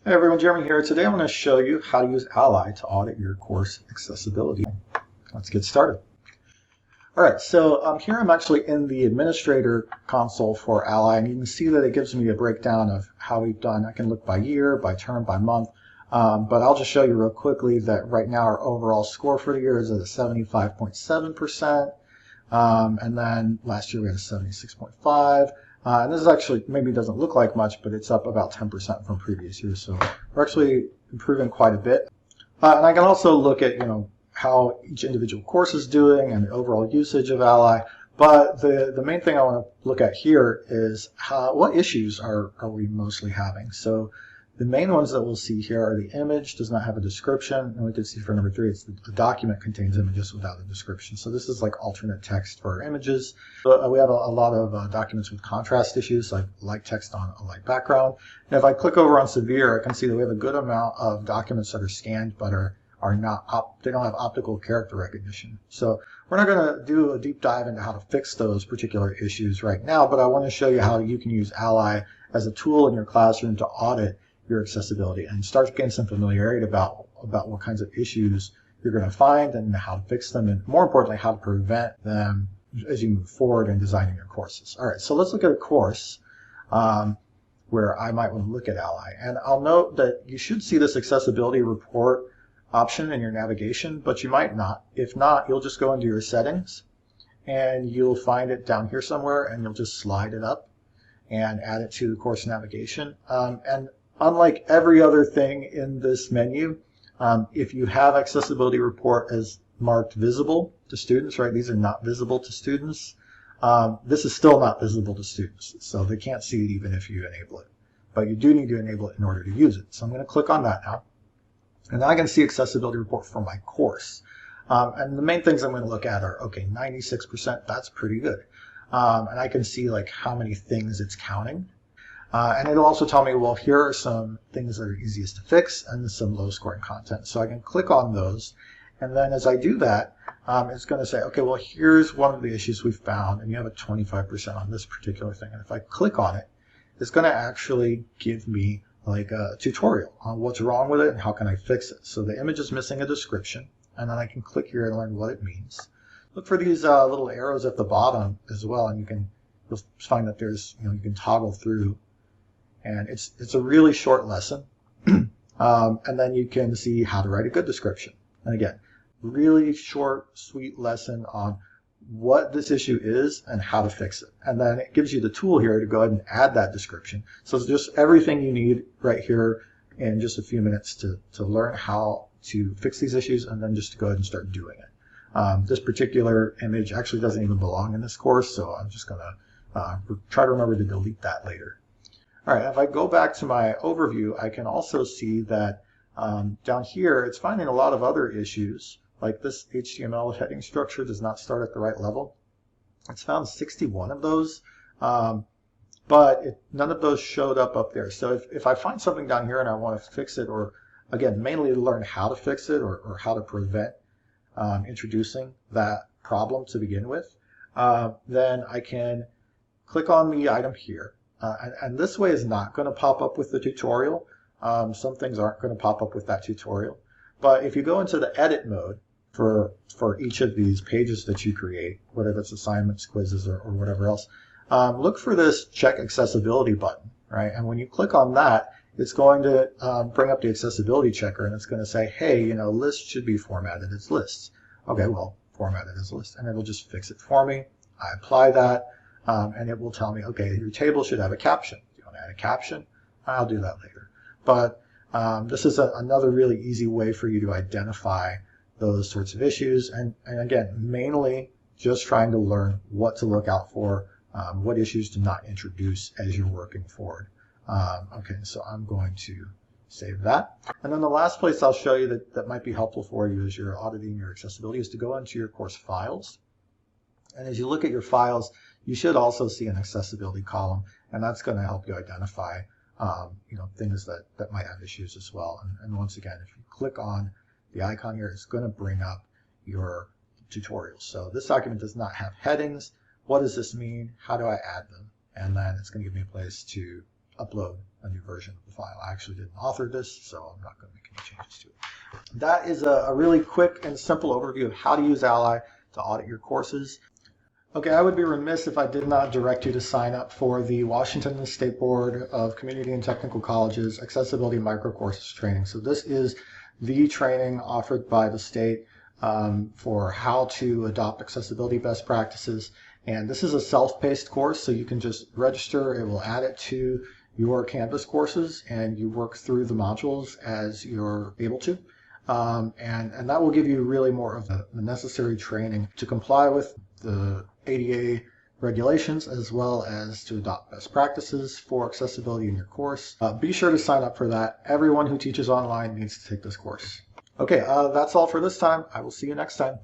Hey everyone, Jeremy here. Today I'm going to show you how to use Ally to audit your course accessibility. Let's get started. All right, so here I'm actually in the administrator console for Ally, and you can see that it gives me a breakdown of how we've done. I can look by year, by term, by month, but I'll just show you real quickly that right now our overall score for the year is at a 75.7%, and then last year we had a 76.5%. And this is actually, maybe doesn't look like much, but it's up about 10% from previous years. So we're actually improving quite a bit. And I can also look at, how each individual course is doing and the overall usage of Ally. But the main thing I want to look at here is what issues are we mostly having. So the main ones that we'll see here are the image does not have a description, and we can see for number 3, it's the document contains images without a description. So this is like alternate text for our images. But we have a lot of documents with contrast issues, like light text on a light background. And if I click over on severe, I can see that we have a good amount of documents that are scanned but are not they don't have optical character recognition. So we're not going to do a deep dive into how to fix those particular issues right now, but I want to show you how you can use Ally as a tool in your classroom to audit your accessibility and start getting some familiarity about what kinds of issues you're going to find and how to fix them, and more importantly, how to prevent them as you move forward in designing your courses. All right, so let's look at a course where I might want to look at Ally. And I'll note that you should see this accessibility report option in your navigation, but you might not. If not, you'll just go into your settings and you'll find it down here somewhere, and you'll just slide it up and add it to the course navigation. And unlike every other thing in this menu, if you have accessibility report as marked visible to students, right? These are not visible to students. This is still not visible to students, so they can't see it even if you enable it. But you do need to enable it in order to use it. So I'm going to click on that now. And then I can see accessibility report for my course. And the main things I'm going to look at are, okay, 96%, that's pretty good. And I can see like how many things it's counting. And it'll also tell me, well, here are some things that are easiest to fix and some low scoring content. So I can click on those. And then as I do that, it's going to say, okay, well, here's one of the issues we found, and you have a 25% on this particular thing. And if I click on it, it's going to actually give me like a tutorial on what's wrong with it and how can I fix it. So the image is missing a description, and then I can click here and learn what it means. Look for these little arrows at the bottom as well, and you'll find that there's, you can toggle through. And it's a really short lesson. And then you can see how to write a good description. And again, really short, sweet lesson on what this issue is and how to fix it. And then it gives you the tool here to go ahead and add that description. So it's just everything you need right here in just a few minutes to learn how to fix these issues, and then just to go ahead and start doing it. This particular image actually doesn't even belong in this course, so I'm just going to try to remember to delete that later. All right, if I go back to my overview, I can also see that down here, it's finding a lot of other issues, like this HTML heading structure does not start at the right level. It's found 61 of those, but none of those showed up there. So if I find something down here and I want to fix it, or again, mainly to learn how to fix it or how to prevent introducing that problem to begin with, then I can click on the item here. And this way is not going to pop up with the tutorial. Some things aren't going to pop up with that tutorial. But if you go into the edit mode for each of these pages that you create, whether it's assignments, quizzes, or whatever else, look for this check accessibility button, right? And when you click on that, it's going to bring up the accessibility checker, and it's going to say, hey, lists should be formatted as lists. Okay, well, formatted as lists, and it'll just fix it for me. I apply that. And it will tell me, okay, your table should have a caption. Do you want to add a caption? I'll do that later. But this is another really easy way for you to identify those sorts of issues. And again, mainly just trying to learn what to look out for, what issues to not introduce as you're working forward. Okay, so I'm going to save that. And then the last place I'll show you that might be helpful for you as you're auditing your accessibility is to go into your course files. And as you look at your files, you should also see an accessibility column, and that's going to help you identify things that might have issues as well. And once again, if you click on the icon here, it's going to bring up your tutorials. So this document does not have headings. What does this mean? How do I add them? And then it's going to give me a place to upload a new version of the file. I actually didn't author this, so I'm not going to make any changes to it. That is a really quick and simple overview of how to use Ally to audit your courses. Okay, I would be remiss if I did not direct you to sign up for the Washington State Board of Community and Technical Colleges Accessibility Microcourses training. So this is the training offered by the state for how to adopt accessibility best practices. And this is a self-paced course, so you can just register. It will add it to your Canvas courses, and you work through the modules as you're able to. And that will give you really more of the necessary training to comply with the ADA regulations, as well as to adopt best practices for accessibility in your course. Be sure to sign up for that. Everyone who teaches online needs to take this course. Okay, that's all for this time. I will see you next time.